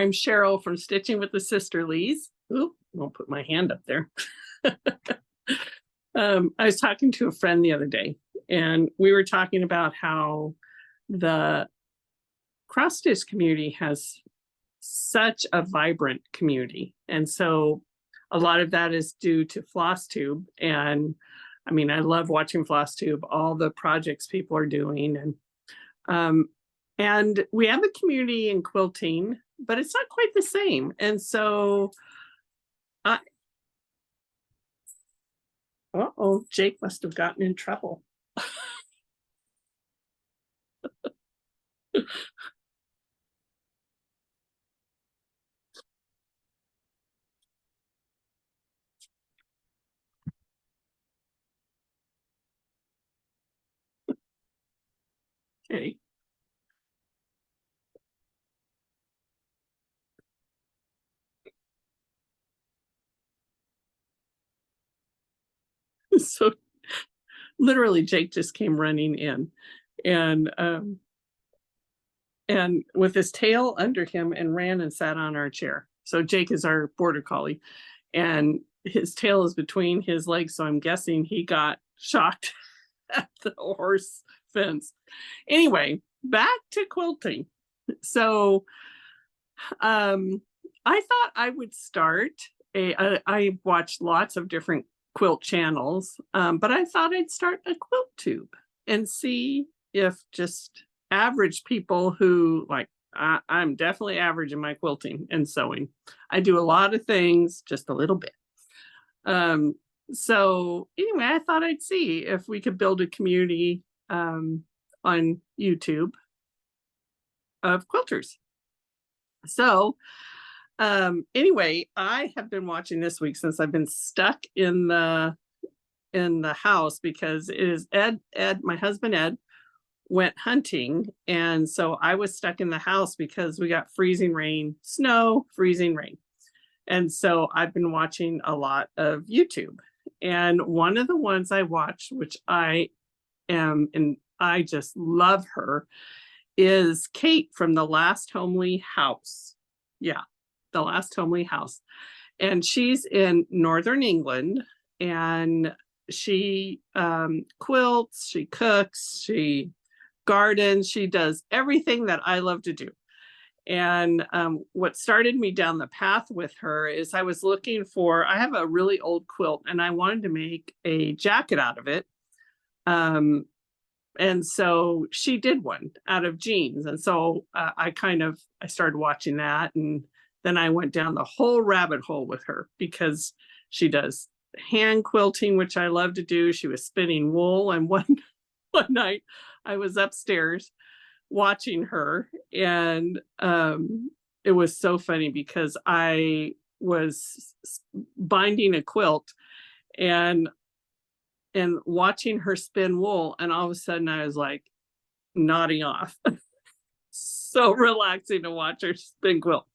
I'm Cheryl from Stitching with the Sisterlies. Oop, I'll put my hand up there. I was talking to a friend the other day, and we were talking about how the cross stitch community has such a vibrant community. And so a lot of that is due to FlossTube. And I mean, I love watching FlossTube, all the projects people are doing. And we have a community in quilting, but it's not quite the same. And so, uh-oh, Jake must have gotten in trouble. Okay. So literally Jake just came running in and with his tail under him and ran and sat on our chair. So Jake is our border collie and his tail is between his legs. So I'm guessing he got shocked at the horse fence. Anyway, back to quilting. So I thought I would start I watched lots of different quilt channels, but I thought I'd start a quilt tube and see if just average people who like, I'm definitely average in my quilting and sewing. I do a lot of things, just a little bit. So anyway, I thought I'd see if we could build a community on YouTube of quilters. So anyway, I have been watching this week since I've been stuck in the house because it is Ed, my husband Ed, went hunting. And so I was stuck in the house because we got freezing rain, snow, freezing rain. And so I've been watching a lot of YouTube. And one of the ones I watched, which I just love her, is Kate from The Last Homely House. Yeah, The Last Homely House. And she's in Northern England, and she quilts, she cooks, she gardens, she does everything that I love to do. And what started me down the path with her is I was looking for, I have a really old quilt and I wanted to make a jacket out of it. And so she did one out of jeans. And so I started watching that. And then I went down the whole rabbit hole with her because she does hand quilting, which I love to do. She was spinning wool. And one night I was upstairs watching her, and it was so funny because I was binding a quilt and watching her spin wool, and all of a sudden I was like nodding off. So relaxing to watch her spin quilt,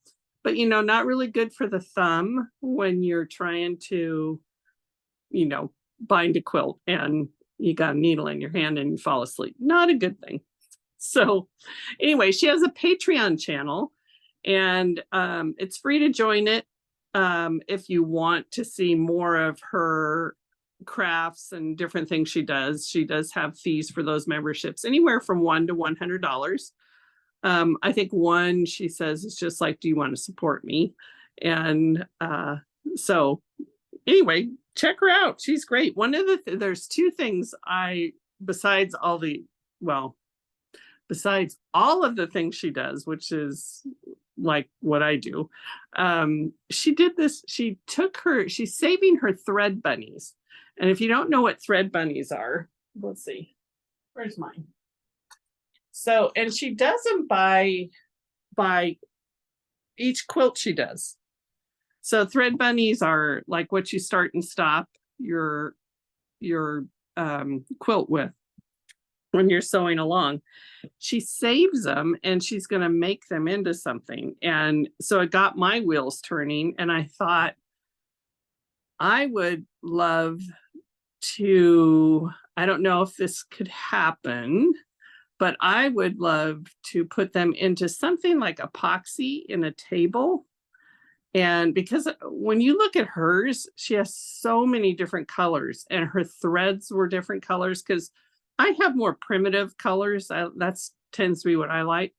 but not really good for the thumb when you're trying to bind a quilt and you got a needle in your hand and you fall asleep. Not a good thing. So anyway, she has a Patreon channel, and it's free to join it if you want to see more of her crafts and different things she does. She does have fees for those memberships, anywhere from $1 to $100. I think one, she says, it's just like, do you want to support me? And so anyway, check her out. She's great. One of there's two things besides all of the things she does, which is like what I do. She did this, she's saving her thread bunnies. And if you don't know what thread bunnies are, let's see, where's mine? So, and she does them by each quilt she does. So thread bunnies are like what you start and stop your quilt with when you're sewing along. She saves them and she's going to make them into something. And so it got my wheels turning, and I thought I would love to, I don't know if this could happen, but I would love to put them into something like epoxy in a table. And because when you look at hers, she has so many different colors, and her threads were different colors because I have more primitive colors. That's tends to be what I like.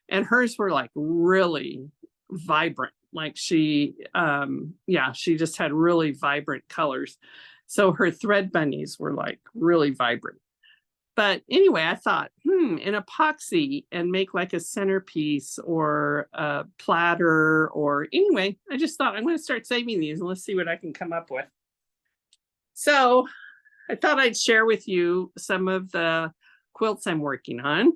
And hers were like really vibrant. Like she just had really vibrant colors. So her thread bunnies were like really vibrant. But anyway, I thought, in epoxy and make like a centerpiece or a platter, or anyway, I just thought I'm going to start saving these and let's see what I can come up with. So I thought I'd share with you some of the quilts I'm working on.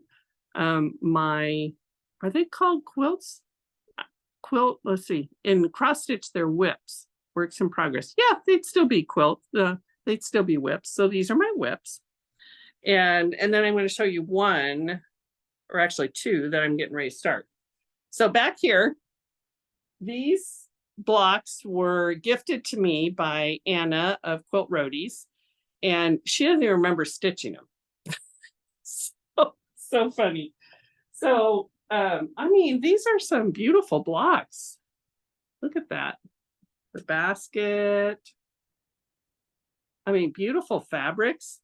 Are they called quilts? Let's see, in cross stitch, they're whips, works in progress. Yeah, they'd still be quilts. They'd still be whips. So these are my whips. And then I'm going to show you one, or actually two, that I'm getting ready to start. So back here, these blocks were gifted to me by Anna of Quilt Roadies, and she doesn't even remember stitching them. So funny. So, I mean, these are some beautiful blocks. Look at that. The basket. I mean, beautiful fabrics.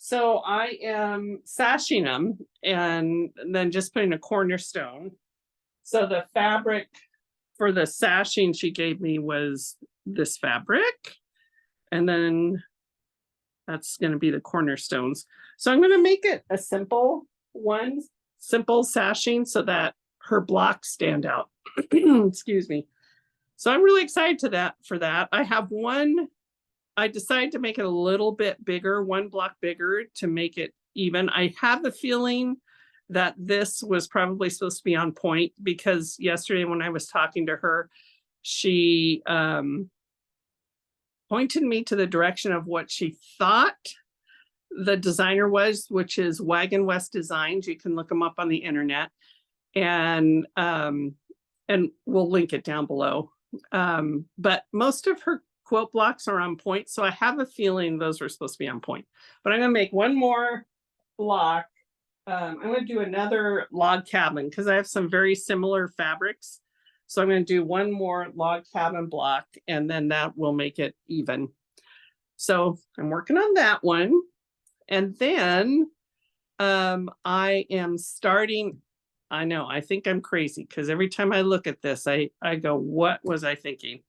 So I am sashing them and then just putting a cornerstone. So the fabric for the sashing she gave me was this fabric. And then that's going to be the cornerstones. So I'm going to make it a simple sashing so that her blocks stand out. Excuse me. So I'm really excited for that. I have one. I decided to make it a little bit bigger, one block bigger to make it even. I have the feeling that this was probably supposed to be on point because yesterday when I was talking to her, she pointed me to the direction of what she thought the designer was, which is Wagon West Designs. You can look them up on the internet, and we'll link it down below. But most of her quilt blocks are on point, so I have a feeling those were supposed to be on point. But I'm going to make one more block. I'm going to do another log cabin because I have some very similar fabrics. So I'm going to do one more log cabin block, and then that will make it even. So I'm working on that one. And then I am starting, I know, I think I'm crazy because every time I look at this, I go, what was I thinking?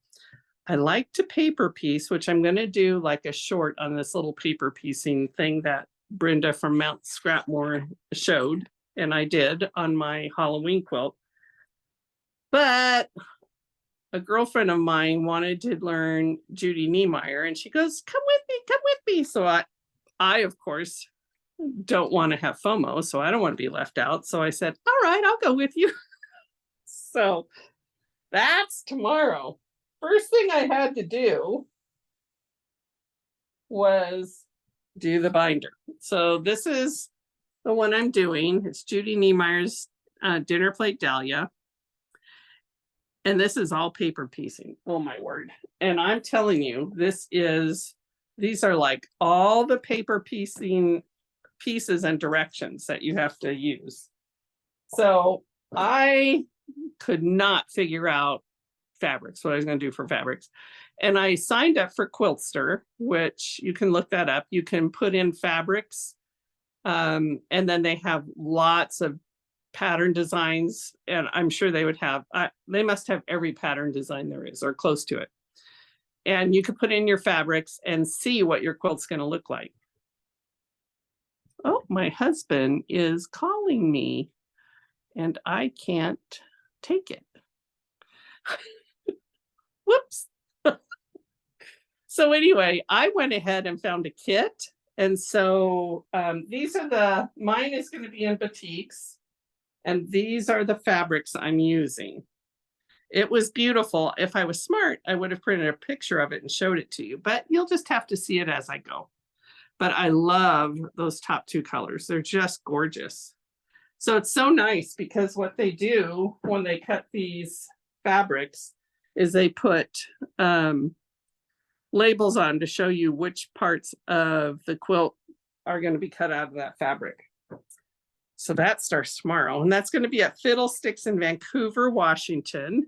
I like to paper piece, which I'm going to do like a short on this little paper piecing thing that Brenda from Mount Scrapmore showed, and I did on my Halloween quilt. But a girlfriend of mine wanted to learn Judy Niemeyer, and she goes, come with me. So I of course, don't want to have FOMO, so I don't want to be left out. So I said, all right, I'll go with you. So that's tomorrow. First thing I had to do was do the binder. So this is the one I'm doing. It's Judy Niemeyer's Dinner Plate Dahlia. And this is all paper piecing. Oh my word. And I'm telling you, these are like all the paper piecing pieces and directions that you have to use. So I could not figure out fabrics, what I was going to do for fabrics. And I signed up for Quiltster, which you can look that up. You can put in fabrics, and then they have lots of pattern designs, and I'm sure they would have, they must have every pattern design there is or close to it. And you could put in your fabrics and see what your quilt's going to look like. Oh, my husband is calling me and I can't take it. Whoops. So anyway, I went ahead and found a kit. And so these are mine is going to be in batiks. And these are the fabrics I'm using. It was beautiful. If I was smart, I would have printed a picture of it and showed it to you, but you'll just have to see it as I go. But I love those top two colors. They're just gorgeous. So it's so nice because what they do when they cut these fabrics is they put labels on to show you which parts of the quilt are going to be cut out of that fabric. So that starts tomorrow, and that's going to be at Fiddlesticks in Vancouver, Washington.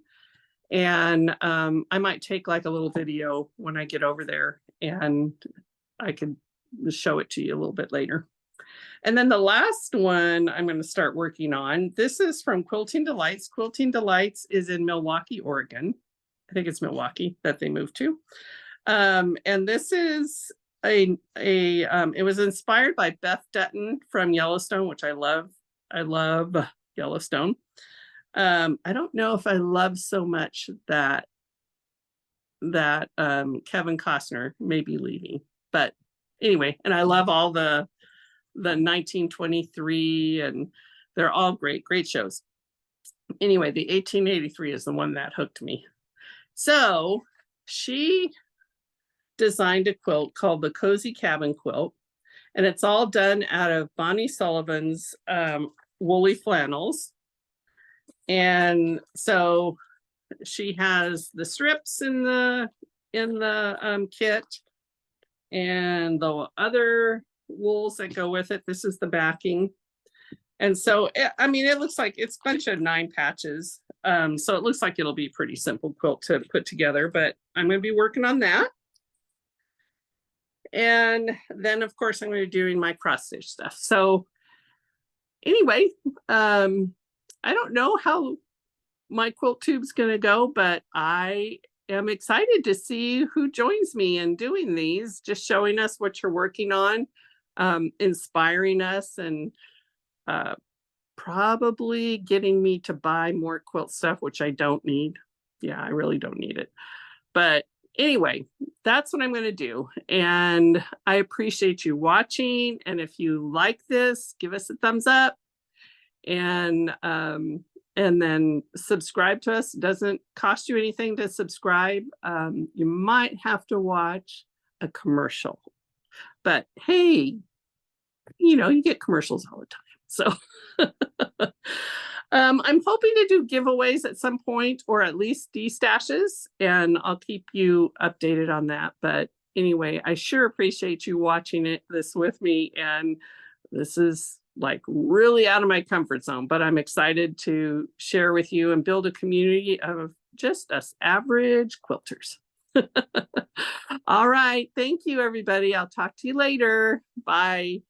And I might take like a little video when I get over there, and I could show it to you a little bit later. And then the last one I'm going to start working on, this is from Quilting Delights. Quilting Delights is in Milwaukee, Oregon. I think it's Milwaukee that they moved to. And this is it was inspired by Beth Dutton from Yellowstone, which I love. I love Yellowstone. I don't know if I love so much that Kevin Costner may be leaving, but anyway, and I love all the 1923, and they're all great shows. Anyway, the 1883 is the one that hooked me. So she designed a quilt called the Cozy Cabin Quilt, and it's all done out of Bonnie Sullivan's woolly flannels. And so she has the strips in the kit, and the other wools that go with it. This is the backing. And so, I mean, it looks like it's a bunch of 9 patches. So it looks like it'll be a pretty simple quilt to put together, but I'm going to be working on that. And then, of course, I'm going to be doing my cross stitch stuff. So anyway, I don't know how my quilt tube's going to go, but I am excited to see who joins me in doing these, just showing us what you're working on, inspiring us, and probably getting me to buy more quilt stuff, which I don't need. Yeah, I really don't need it. But anyway, that's what I'm going to do. And I appreciate you watching. And if you like this, give us a thumbs up. And then subscribe to us. It doesn't cost you anything to subscribe. You might have to watch a commercial, but hey, you know, you get commercials all the time. So I'm hoping to do giveaways at some point, or at least destashes, and I'll keep you updated on that. But anyway, I sure appreciate you watching this with me. And this is like really out of my comfort zone, but I'm excited to share with you and build a community of just us average quilters. All right. Thank you, everybody. I'll talk to you later. Bye.